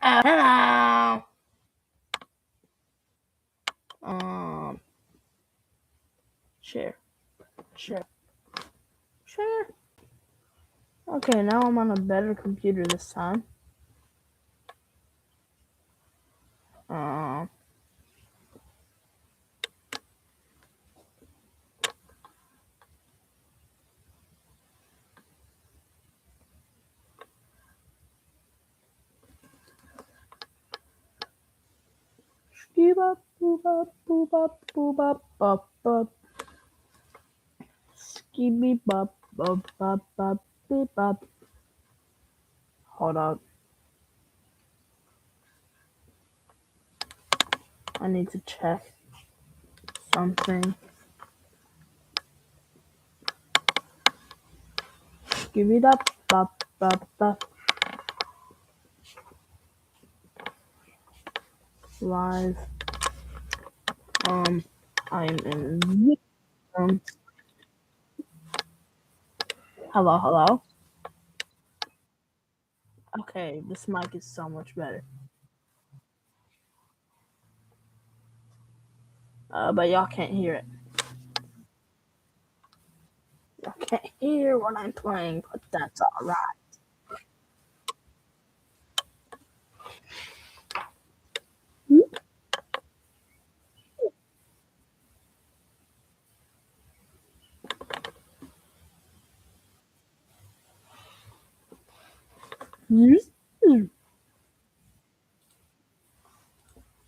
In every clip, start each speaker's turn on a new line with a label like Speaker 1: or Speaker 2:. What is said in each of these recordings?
Speaker 1: Hello. Um, share, share, share. Okay, now I'm on a better computer this time. Um, skibba booba booba booba bop bop. Skibby bop bop bop bop beep bop. Hold up. I need to check something. Skibby dop bop bop bop. Live. I'm in the room. Hello, hello. Okay, this mic is so much better. But y'all can't hear it. Y'all can't hear what I'm playing, but that's alright.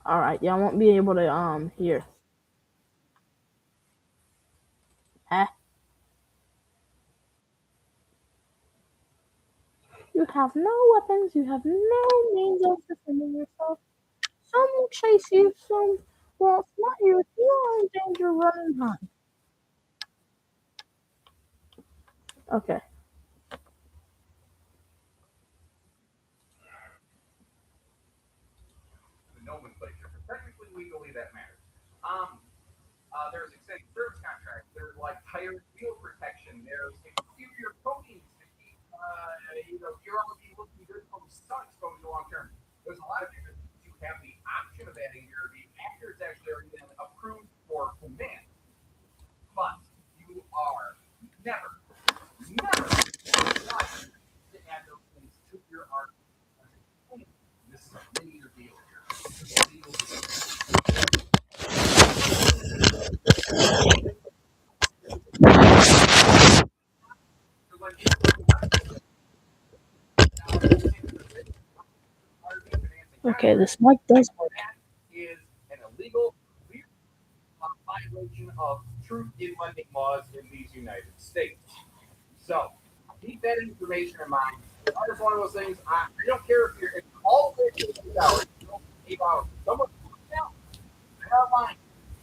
Speaker 1: Alright, y'all won't be able to hear. Huh? You have no weapons, you have no means of defending yourself. Some will chase you, some won't smite you. If you are in danger, run and hide. Okay.
Speaker 2: Nomenclature, but technically, legally, that matters. There's extended service contracts. There's like tire and wheel protection. There's exterior coatings to keep, your RV looking good from sun exposure long term. There's a lot of different things you have the option of adding to your RV after it's actually already been approved for command. But you are never, never required to add those things to your RV. This is a linear deal here. This is a legal deal.
Speaker 1: Okay, this mic does work.
Speaker 2: That is an illegal, clear violation of truth in lending laws in these United States. So keep that information in mind. That is one of those things. I don't care if you're all the way to 8 hours, 8 hours. Someone down, they're not lying.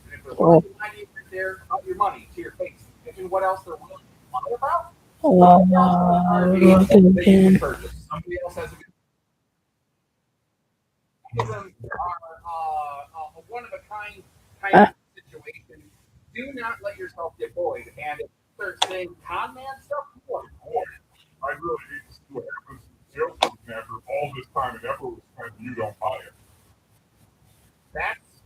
Speaker 2: And if they're willing to lie to you right there about your money to your face, imagine what else they're willing to lie about. Somebody else has an RV that you can purchase. Somebody else has a of them are a one of a kind of situation. Do not let yourself get bullied. And if you start saying con man stuff, boy,
Speaker 3: I really hate to see what happens to the salesperson after all this time and effort was spent and you don't buy it.
Speaker 2: that's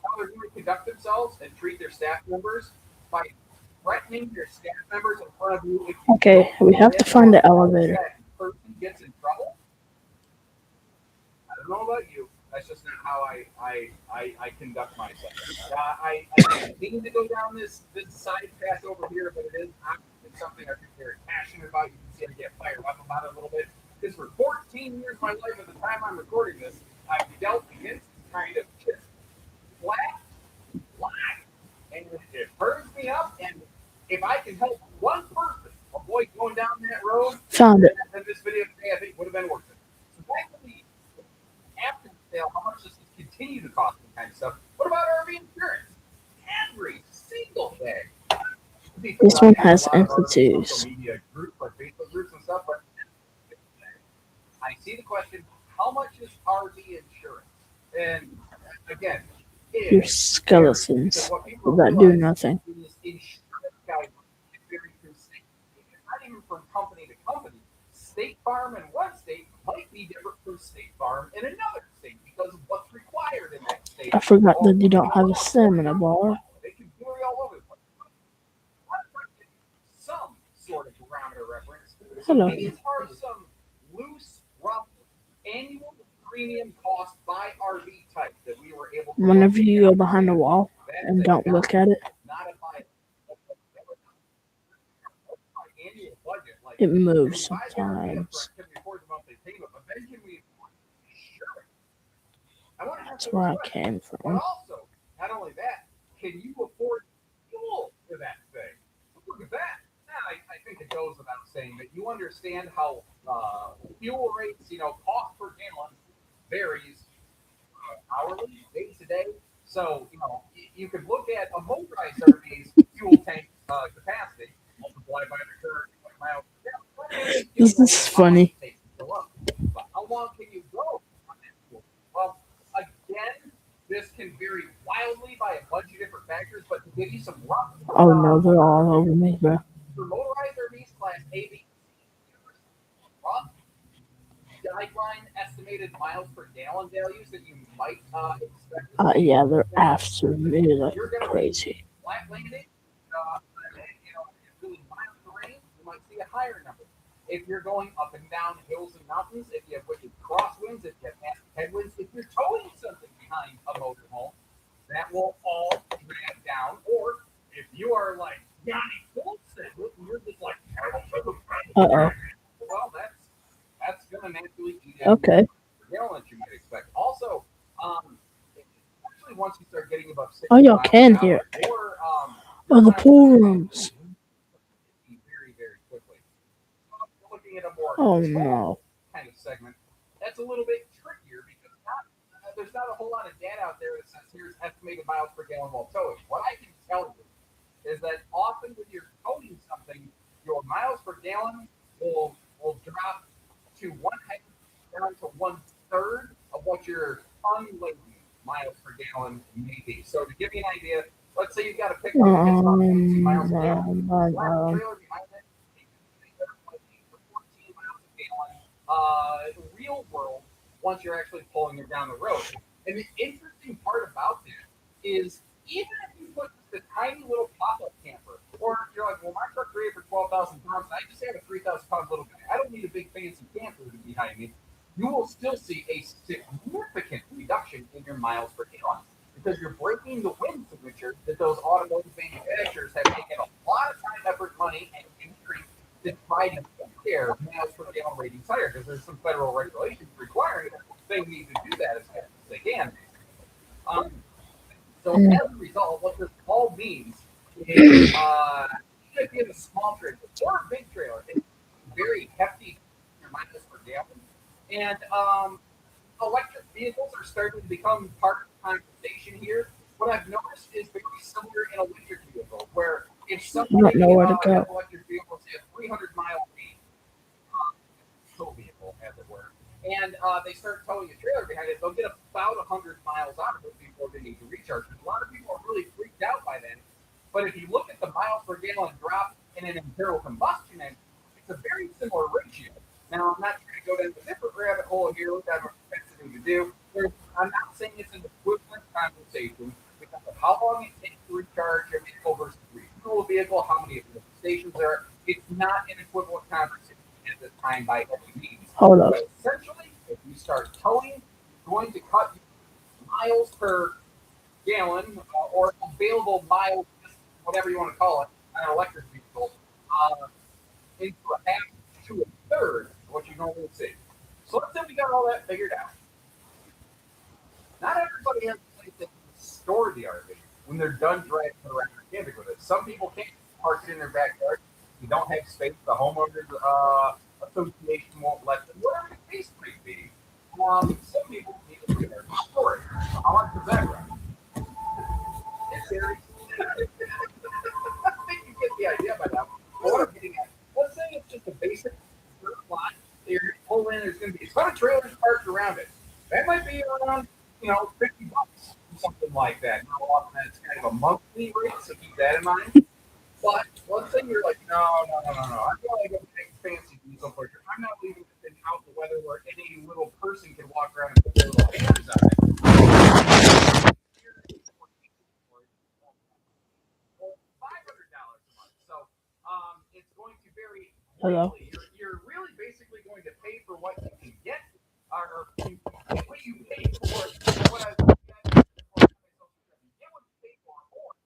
Speaker 2: how they're going to conduct themselves and treat their staff members by threatening their staff members in front of you. If you
Speaker 1: Okay, we have to find the elevator.
Speaker 2: that person gets in trouble. I don't know about you. That's just not how I conduct myself. I need to go down this side path over here, but it is it's something I'm very passionate about. You can see I get fired up about it a little bit. Because for 14 years of my life, at the time I'm recording this, I've dealt against this kind of just flat lie, and it burns me up. And if I can help one person avoid going down that road,
Speaker 1: Found it.
Speaker 2: then this video today I think would have been worth it. So back to the after the sale, how much does this continue to cost and kind of stuff? What about RV insurance? Every single thing.
Speaker 1: This one has entities.
Speaker 2: Social media groups like Facebook groups and stuff, but I see the question: how much is RV insurance? And again,
Speaker 1: Your skeletons that do nothing.
Speaker 2: Is insurance guidelines vary from state to state. Not even from company to company. State Farm in one state might be different from State farm in another state because of what's required in that state.
Speaker 1: I forgot
Speaker 2: Or
Speaker 1: that you don't have a stamina bar.
Speaker 2: it can vary all over the place. I'm trying to give some sort of parameter reference. So
Speaker 1: Hello.
Speaker 2: these are some loose, rough annual premium cost by RV type that we were able to.
Speaker 1: Whenever you go behind a wall
Speaker 2: That
Speaker 1: and
Speaker 2: is a
Speaker 1: don't look at it,
Speaker 2: not a buy. Annual budget, like
Speaker 1: it
Speaker 2: can
Speaker 1: moves
Speaker 2: we buy the RV up
Speaker 1: sometimes.
Speaker 2: front? Can we afford the monthly payment? But then can we afford insurance? I want to ask
Speaker 1: That's
Speaker 2: you
Speaker 1: where
Speaker 2: this
Speaker 1: I
Speaker 2: question.
Speaker 1: came
Speaker 2: But
Speaker 1: from.
Speaker 2: also, not only that, can you afford fuel for that thing? Look at that. Now, I think it goes without saying that you understand how fuel rates, cost per gallon varies hourly, day to day. So, you could look at a motorized RV's fuel tank capacity, multiply by the current miles per gallon.
Speaker 1: This is funny.
Speaker 2: But how long can you go on that fuel? Well, again, this can vary wildly by a bunch of different factors, but to give you some rough.
Speaker 1: Oh no, they're all over me, bro.
Speaker 2: For motorized RVs class A, B, rough guideline estimated miles per gallon values that you might expect.
Speaker 1: Yeah, they're after me like
Speaker 2: You're going to
Speaker 1: crazy.
Speaker 2: flat landing, really mild terrain, you might see a higher number. If you're going up and down hills and mountains, if you have wicked crosswinds, if you have massive headwinds, if you're towing something behind a motorhome, that will all drag down. Or if you are like Johnny Colson, you're just like,
Speaker 1: Uh-oh.
Speaker 2: well, that's gonna naturally eat
Speaker 1: Okay.
Speaker 2: gallons you might expect. Also, especially once you start getting above 60
Speaker 1: Oh, y'all
Speaker 2: miles
Speaker 1: can
Speaker 2: an hour,
Speaker 1: hear.
Speaker 2: or
Speaker 1: Oh, the pool rooms.
Speaker 2: very, very quickly. Looking at a more
Speaker 1: Oh no.
Speaker 2: kind of segment, that's a little bit trickier because there's not a whole lot of data out there that says here's estimated miles per gallon while towing. What I can tell you is that often when you're towing something, your miles per gallon will drop to down to 1/3 of what your unladen miles per gallon may be. So to give you an idea, let's say you've got a pickup that gets about 22 miles per gallon. Trailer behind it, 14 miles a gallon. Real world, once you're actually pulling it down the road. And the interesting part about that is even if you put just a tiny little pop-up camper, or you're like, well, my truck's rated for 12,000 pounds, I just have a 3,000-pound little guy. I don't need a big fancy camper to be behind me. You will still see a significant reduction in your miles per gallon because you're breaking the wind signature that those automotive manufacturers have taken a lot of time, effort, money, and engineering to try to get their miles per gallon ratings higher because there's some federal regulations requiring that they need to do that as fast as they can. So as a result, what this all means is even if you have a small trailer or a big trailer, it's very hefty miles per gallon. And electric vehicles are starting to become part of the conversation here. What I've noticed is very similar in electric vehicles, where if somebody
Speaker 1: don't know where to go.
Speaker 2: has electric vehicles, say a 300-mile range, tow vehicle, as it were, and they start towing a trailer behind it, they'll get about 100 miles out of it before they need to recharge. A lot of people are really freaked out by then. But if you look at the miles per gallon drop in an internal combustion engine, it's a very similar ratio. Now, I'm not trying to go down a different rabbit hole here, which I'm expecting to do. I'm not saying it's an equivalent conversation because of how long it takes to recharge a vehicle versus refuel a vehicle, how many stations there are. It's not an equivalent conversation at this time by any means.
Speaker 1: Hold up.
Speaker 2: But essentially, if you start towing, you're going to cut miles per gallon or available miles, whatever you want to call it, on an electric vehicle, into a half to a third of what you normally see. So let's say we got all that figured out. Not everybody has a place that can store the RV when they're done driving around their camping with it. Some people can't park it in their backyard. You don't have space. The homeowners association won't let them. Whatever the case may be. Some people need to store storage. How much does that run? It's very. I think you get the idea by now. But what I'm getting at, let's say it's just a basic dirt lot. You're going to pull in, there's going to be a ton of trailers parked around it. That might be around, $50, something like that. Now, often that's kind of a monthly rate, so keep that in mind. But let's say you're like, no. I'm going to go big fancy diesel picture. I'm not leaving within out the weather where any little person can walk around and put their little hands on it. $500 a month. So it's going to vary
Speaker 1: Hello.
Speaker 2: greatly. You're really basically going to pay for what you can get, or what you pay for. What I was looking at before, you get what you pay for, or at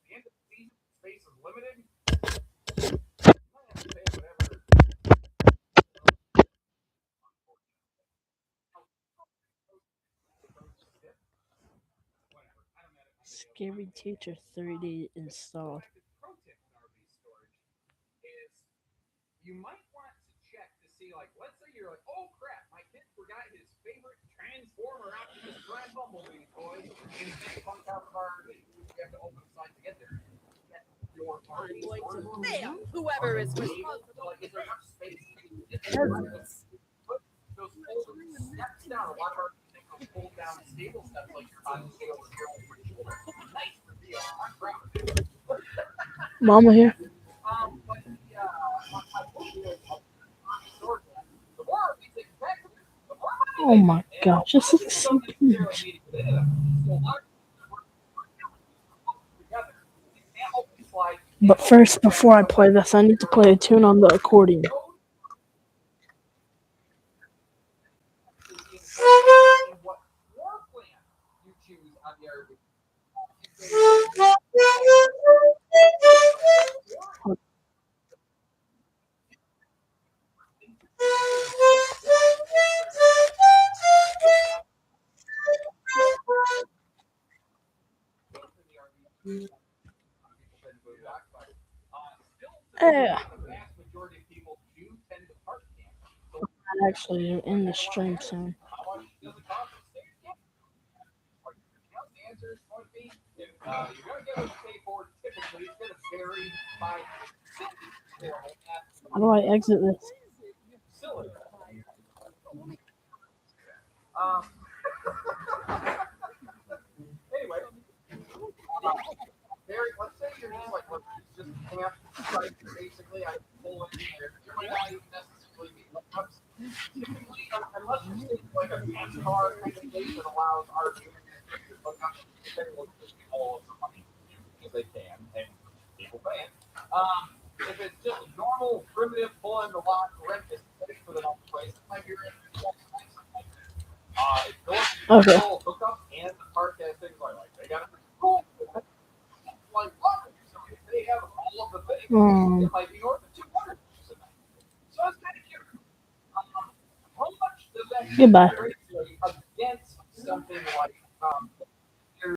Speaker 2: the end of the season, space is limited. You might have to pay whatever. Whatever. I don't know my video.
Speaker 1: Scary Teacher 3D installed.
Speaker 2: Pro tip in RV storage is you might want to check to see, like, let's say you're like, oh crap, my kid forgot his favorite Transformer Optimus Prime Bumblebee toy in his big bunk out of our RV. You have to open the side to get there. Your
Speaker 4: I'm
Speaker 2: RV
Speaker 4: going to
Speaker 2: storage
Speaker 4: nail whoever is
Speaker 2: able
Speaker 4: responsible.
Speaker 2: to, like, is there enough space to put those folding steps down? A lot of our things are pulled down stable steps, like you're on the scale of your own shoulder. Nice reveal. I'm proud of it.
Speaker 1: Mama here.
Speaker 2: But my point is, the more we take back, the more money
Speaker 1: Oh
Speaker 2: they
Speaker 1: my
Speaker 2: make.
Speaker 1: gosh, this
Speaker 2: And
Speaker 1: looks
Speaker 2: they
Speaker 1: so
Speaker 2: don't
Speaker 1: huge.
Speaker 2: necessarily need to get it. So a lot of together. You can't open slide.
Speaker 1: But first, before I play this, I need to play a tune on the accordion.
Speaker 2: In what floor plan you choose on the RV.
Speaker 1: Yeah,
Speaker 2: The vast majority of people do tend to park camp. So
Speaker 1: I'm actually in the stream soon.
Speaker 2: how much does it cost to stay at camp? The answer is going to be, if you're going to get what you pay for, typically it's going to vary by city.
Speaker 1: How do I exit this?
Speaker 2: Facility. Anyway, Barry, let's say you're just like, look, it's just camp site, basically. I pull in here. There might not even necessarily be hookups. Typically, unless you're staying like a car kind of place that allows our units to hook up, they will just all of the money because they can, and people pay it. If it's just a normal, primitive, pull in the lot, rent this place for the whole place, it might be rent for
Speaker 1: Okay.
Speaker 2: hookup and the park has things like they got a cool like water. So if they have all of the things, it might be north of 200. So it's kind of cute. How much does that
Speaker 1: Goodbye.
Speaker 2: against something like